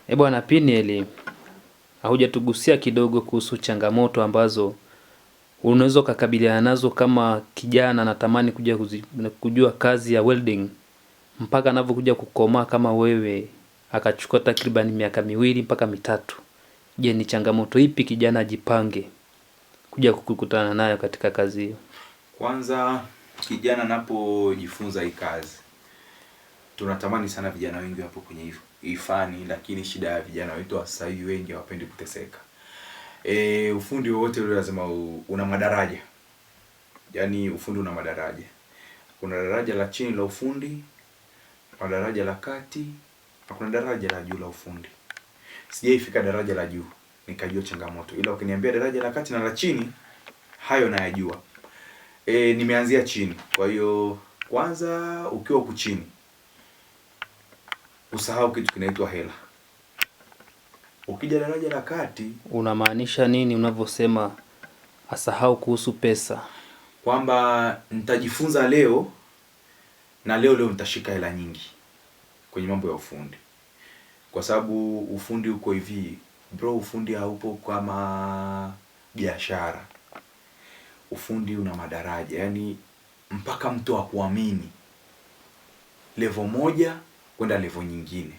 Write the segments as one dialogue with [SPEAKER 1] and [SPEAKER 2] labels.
[SPEAKER 1] Bwana Piniel, hujatugusia kidogo kuhusu changamoto ambazo unaweza kukabiliana nazo kama kijana anatamani kujua kazi ya welding mpaka anavyokuja kukomaa kama wewe akachukua takriban miaka 2 mpaka 3. Je, ni changamoto ipi kijana ajipange kuja kukutana nayo katika kazi hiyo?
[SPEAKER 2] Kwanza kijana anapojifunza hii kazi, tunatamani sana vijana wengi wapo kwenye hii fani, lakini shida ya vijana wetu wa sasa hivi wengi hawapendi kuteseka. Ufundi wowote ule lazima una madaraja. Yaani ufundi una madaraja. Kuna daraja la chini la ufundi, kuna daraja la kati, na kuna daraja la juu la ufundi. Sijaifika daraja la juu nikajua changamoto, ila ukiniambia daraja la kati na la chini, hayo nayajua. Nimeanzia chini. Kwa hiyo kwanza ukiwa huku chini, usahau kitu kinaitwa hela. Ukija daraja la kati,
[SPEAKER 1] unamaanisha nini unavyosema asahau kuhusu pesa?
[SPEAKER 2] Kwamba nitajifunza leo na leo nitashika hela nyingi kwenye mambo ya ufundi. Kwa sababu ufundi uko hivi, bro, ufundi haupo kama biashara. Ufundi una madaraja, yani mpaka mtu akuamini level moja kwenda level nyingine.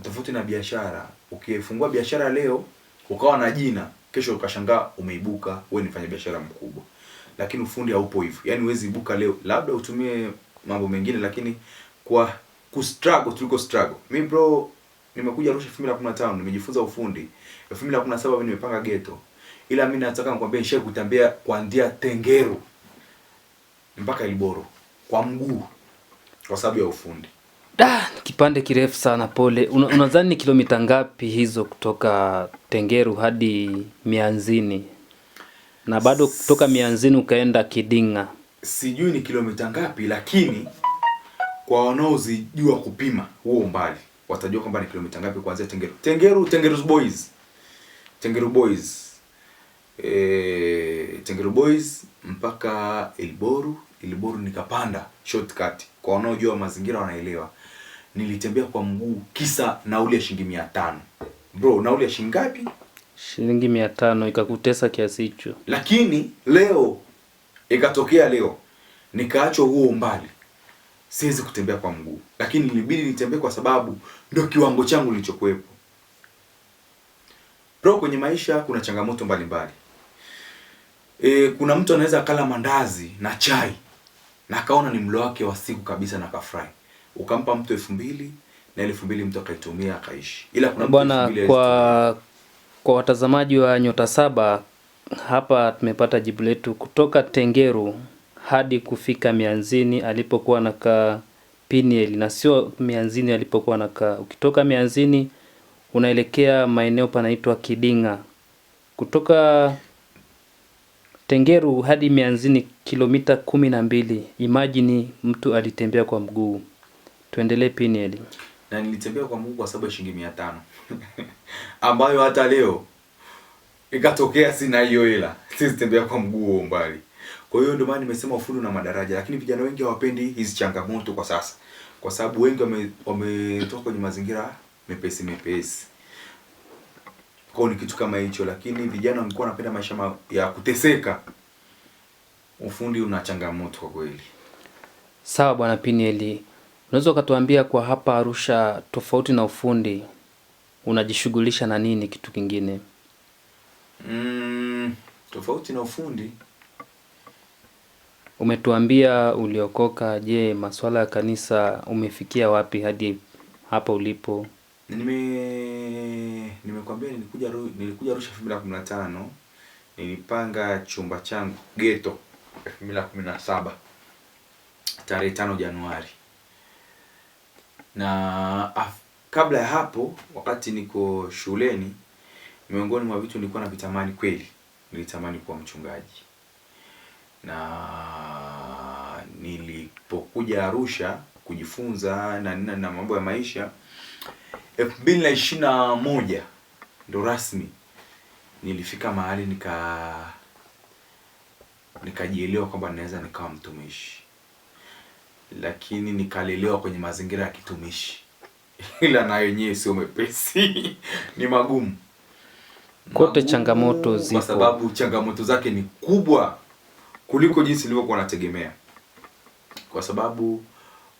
[SPEAKER 2] Tofauti na biashara, ukifungua biashara leo ukawa na jina, kesho ukashangaa umeibuka wewe ni mfanyabiashara mkubwa. Lakini ufundi haupo hivyo. Yani huwezi ibuka leo, labda utumie mambo mengine, lakini kwa tuliko struggle. Mimi bro, nimekuja Arusha 2015, nimejifunza ufundi. 2017 mimi nimepanga ghetto. Ila mimi nataka nikwambie nishaye kutembea kuanzia Tengeru mpaka Ilboro kwa mguu kwa sababu ya ufundi.
[SPEAKER 1] Kipande kirefu sana, pole. Unadhani ni kilomita ngapi hizo kutoka Tengeru hadi Mianzini? Na bado kutoka Mianzini ukaenda Kidinga?
[SPEAKER 2] Sijui ni kilomita ngapi, lakini kwa wanaozijua kupima huo umbali watajua kwamba ni kilomita ngapi kuanzia Tengeru. Tengeru Boys mpaka Ilboru nikapanda shortcut. Kwa wanaojua mazingira wanaelewa. Nilitembea kwa mguu kisa nauli ya shilingi 500. Bro, nauli ya shilingi ngapi?
[SPEAKER 1] Shilingi 500 ikakutesa kiasi hicho.
[SPEAKER 2] Lakini leo ikatokea leo nikaachwa huo umbali. Siwezi kutembea kwa mguu, lakini ilibidi nitembee kwa sababu ndio kiwango changu kilichokuepo. Bro, kwenye maisha kuna changamoto mbalimbali. Kuna mtu anaweza kala mandazi na chai na kaona ni mlo wake wa siku kabisa na kafurahi. Ukampa mtu 2000 na 2000 mtu akaitumia akaishi. Ila kuna
[SPEAKER 1] bwana, kwa watazamaji wa Nyota Saba, hapa tumepata jibu letu kutoka Tengeru hadi kufika Mianzini alipokuwa anakaa Piniel, na sio Mianzini alipokuwa anakaa. Ukitoka Mianzini unaelekea maeneo panaitwa Kidinga. Kutoka Tengeru hadi Mianzini kilomita 12. Imagine mtu alitembea kwa mguu. Tuendelee Piniel.
[SPEAKER 2] Na nilitembea kwa mguu kwa sababu ya shilingi 500 ambayo hata leo ikatokea sina hiyo hela, siwezi tembea kwa mguu mbali. Kwa hiyo ndio maana nimesema ufundi una madaraja, lakini vijana wengi hawapendi hizi changamoto kwa sasa. Kwa sababu wengi wametoka kwenye mazingira mepesi. Kwa ni kitu kama hicho, lakini vijana wangekuwa wanapenda maisha ya kuteseka. Ufundi una changamoto kwa kweli.
[SPEAKER 1] Sawa bwana Piniel. Unaweza ukatuambia kwa hapa Arusha, tofauti na ufundi, unajishughulisha na nini kitu kingine?
[SPEAKER 2] Tofauti na ufundi,
[SPEAKER 1] umetuambia uliokoka. Je, masuala ya kanisa umefikia wapi hadi hapa ulipo?
[SPEAKER 2] Nimekwambia nilikuja Arusha 2015, nilipanga chumba changu ghetto 2017 tarehe 5 Januari. Na kabla ya hapo, wakati niko shuleni, miongoni mwa vitu nilikuwa navitamani kweli, nilitamani kuwa mchungaji. Na nilipokuja Arusha kujifunza na mambo ya maisha 2021 ndo rasmi nilifika mahali nikajielewa kwamba naweza nikawa mtumishi. Lakini nikalelewa kwenye mazingira ya kitumishi. ila na yenyewe sio mepesi. Ni magumu.
[SPEAKER 1] Kote changamoto
[SPEAKER 2] Kwa
[SPEAKER 1] zipo.
[SPEAKER 2] sababu changamoto zake ni kubwa kuliko jinsi nilivyokuwa nategemea. Kwa sababu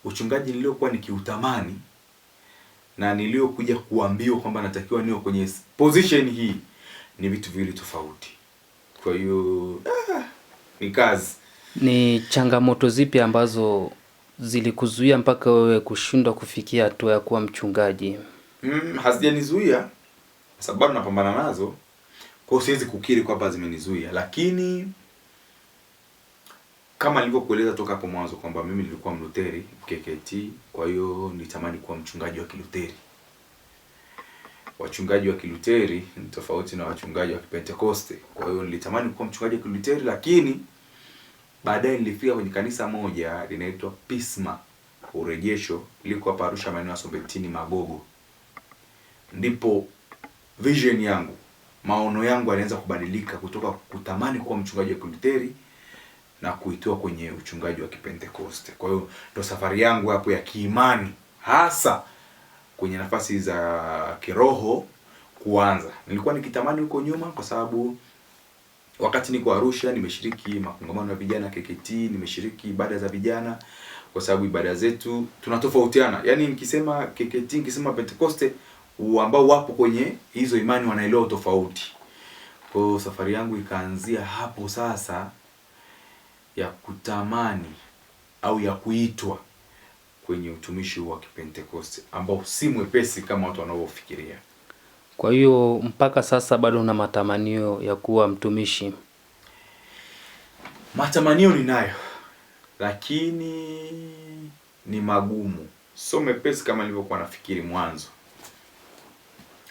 [SPEAKER 2] uchungaji niliokuwa nikiutamani na niliokuja kuambiwa kwamba natakiwa niwe kwenye position hii ni vitu viwili tofauti. Kwa hiyo ni kazi.
[SPEAKER 1] Ni changamoto zipi ambazo zilikuzuia mpaka wewe kushindwa kufikia hatua ya kuwa mchungaji?
[SPEAKER 2] Hazijanizuia kwa sababu napambana nazo. Kwa hiyo siwezi kukiri kwamba zimenizuia, lakini kama nilivyokueleza toka hapo mwanzo kwamba mimi nilikuwa Mlutheri KKT, kwa hiyo nitamani kuwa mchungaji wa Kilutheri. Wachungaji wa Kilutheri ni tofauti na wachungaji wa Kipentekoste. Kwa hiyo nilitamani kuwa mchungaji wa Kilutheri, lakini baadaye nilifika kwenye kanisa moja linaitwa Pisma Urejesho, liko hapa Arusha maeneo ya Sombetini Magogo. Ndipo vision yangu, maono yangu yalianza kubadilika kutoka kutamani kuwa mchungaji wa Kilutheri na kuitoa kwenye uchungaji wa Kipentekoste. Kwa hiyo ndo safari yangu hapo ya kiimani, hasa kwenye nafasi za kiroho kuanza. Nilikuwa nikitamani huko nyuma kwa sababu wakati niko Arusha nimeshiriki makongamano ya vijana KKT, nimeshiriki ibada za vijana kwa sababu ibada zetu tunatofautiana. Yaani nikisema KKT, nikisema Pentekoste, ambao wapo kwenye hizo imani wanaelewa tofauti. Kwa hiyo safari yangu ikaanzia hapo sasa ya kutamani au ya kuitwa kwenye utumishi wa Kipentekoste ambao si mwepesi kama watu wanavyofikiria.
[SPEAKER 1] Kwa hiyo mpaka sasa bado una matamanio ya kuwa mtumishi?
[SPEAKER 2] Matamanio ninayo, lakini ni magumu, sio mepesi kama nilivyokuwa nafikiri mwanzo.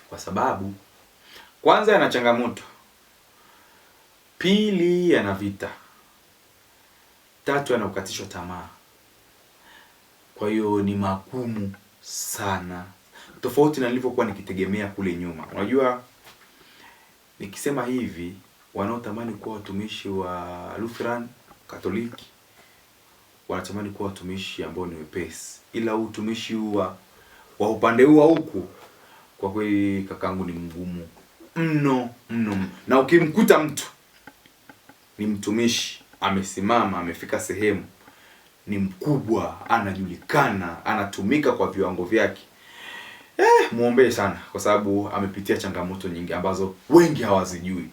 [SPEAKER 2] Kwa sababu kwanza yana changamoto, pili yana vita, tatu yana ukatishwa tamaa. Kwa hiyo ni magumu sana, tofauti na nilivyokuwa nikitegemea kule nyuma. Unajua, nikisema hivi, wanaotamani kuwa watumishi wa Lutheran Katoliki wanatamani kuwa watumishi ambao ni wepesi, ila utumishi wa upande huu huku kwa kweli kakangu ni mgumu mno mno. Na ukimkuta mtu ni mtumishi, amesimama, amefika sehemu, ni mkubwa, anajulikana, anatumika kwa viwango vyake, muombee sana kwa sababu amepitia changamoto nyingi ambazo wengi hawazijui.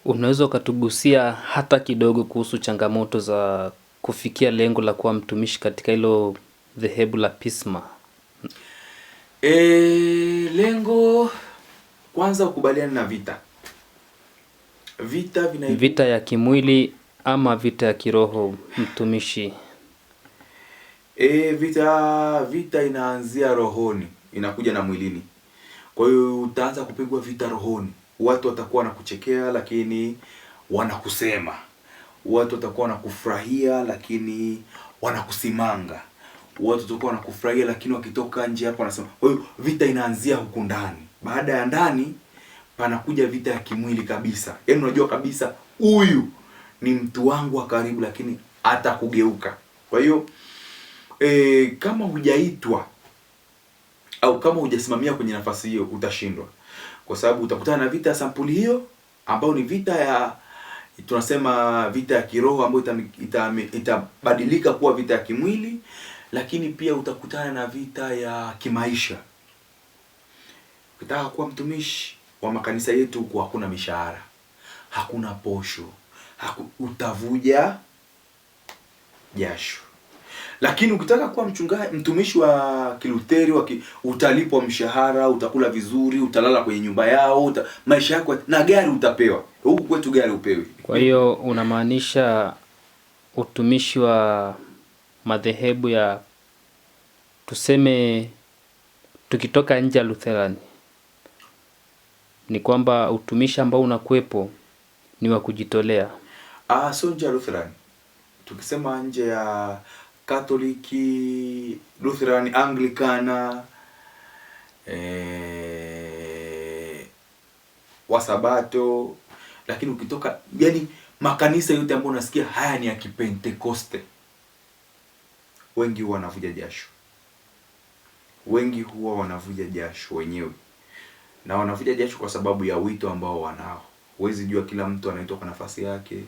[SPEAKER 1] Unaweza ukatugusia hata kidogo kuhusu changamoto za kufikia lengo la kuwa mtumishi katika hilo dhehebu la Pisma?
[SPEAKER 2] Lengo kwanza ukubaliana na vita.
[SPEAKER 1] Vita ya kimwili ama vita ya kiroho mtumishi?
[SPEAKER 2] Vita inaanzia rohoni, inakuja na mwilini. Kwa hiyo utaanza kupigwa vita rohoni. Watu watakuwa wanakuchekea lakini wanakusema. Watu watakuwa wanakufurahia lakini wanakusimanga. Watu watakuwa wanakufurahia lakini wakitoka nje hapo wanasema. Kwa hiyo vita inaanzia huku ndani. Baada ya ndani panakuja vita ya kimwili kabisa. Yaani unajua kabisa huyu ni mtu wangu wa karibu lakini atakugeuka. Kwa hiyo kama hujaitwa au kama hujasimamia kwenye nafasi hiyo utashindwa. Kwa sababu utakutana na vita ya sampuli hiyo ambayo ni vita ya tunasema vita ya kiroho ambayo itabadilika kuwa vita ya kimwili, lakini pia utakutana na vita ya kimaisha. Ukitaka kuwa mtumishi wa makanisa yetu huko hakuna mishahara, hakuna posho, utavuja jasho. Lakini ukitaka kuwa mtumishi wa Kilutheri utalipwa mshahara, utakula vizuri, utalala kwenye nyumba yao, maisha yako na gari utapewa. Huku kwetu gari upewi.
[SPEAKER 1] Kwa hiyo unamaanisha utumishi wa madhehebu ya tuseme tukitoka nje ya Lutheran ni kwamba utumishi ambao unakuepo ni wa kujitolea?
[SPEAKER 2] Sio nje ya Lutheran. Tukisema nje ya Katoliki, Lutheran, Anglikana, Wasabato, lakini ukitoka yani makanisa yote ambayo unasikia haya ni ya Kipentekoste, wengi wanavuja jasho. wengi huwa wanavuja jasho wenyewe, na wanavuja jasho kwa sababu ya wito ambao wanao. Huwezi jua, kila mtu anaitwa kwa nafasi yake,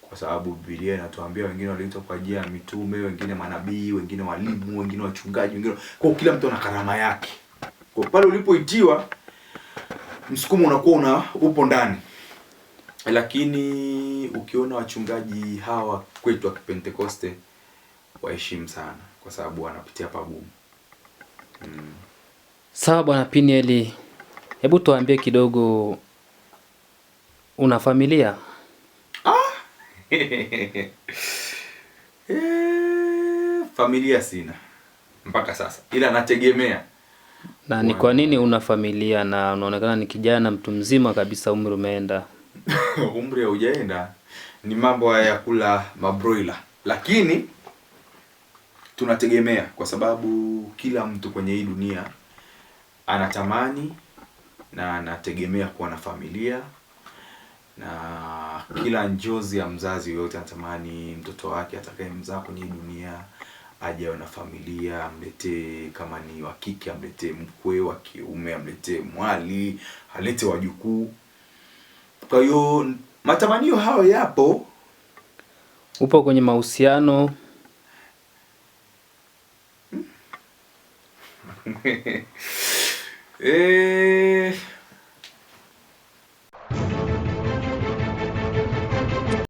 [SPEAKER 2] kwa sababu Biblia inatuambia wengine waliitwa kwa ajili ya mitume, wengine manabii, wengine walimu, wengine wachungaji, wengine, kwa kila mtu ana karama yake. Kwa pale ulipoitiwa, msukumo unakuwa upo ndani. Lakini ukiona wachungaji hawa kwetu wa Kipentekoste, waheshimu sana kwa sababu wanapitia pagumu.
[SPEAKER 1] Sawa Bwana Piniel, hebu tuambie kidogo, una familia?
[SPEAKER 2] Familia sina mpaka sasa, ila nategemea.
[SPEAKER 1] Na ni kwa nini una familia na unaonekana ni kijana mtu mzima kabisa, umri umeenda?
[SPEAKER 2] Umri haujaenda, ni mambo haya ya kula mabroiler, lakini tunategemea kwa sababu kila mtu kwenye hii dunia anatamani na anategemea kuwa na familia, na kila njozi ya mzazi yote anatamani mtoto wake atakayemzaa kwenye hii dunia aje na familia, amletee, kama ni wa kike amletee mkwe, wa kiume amletee mwali, alete wajukuu. Kwa hiyo matamanio hayo yapo.
[SPEAKER 1] Upo kwenye mahusiano?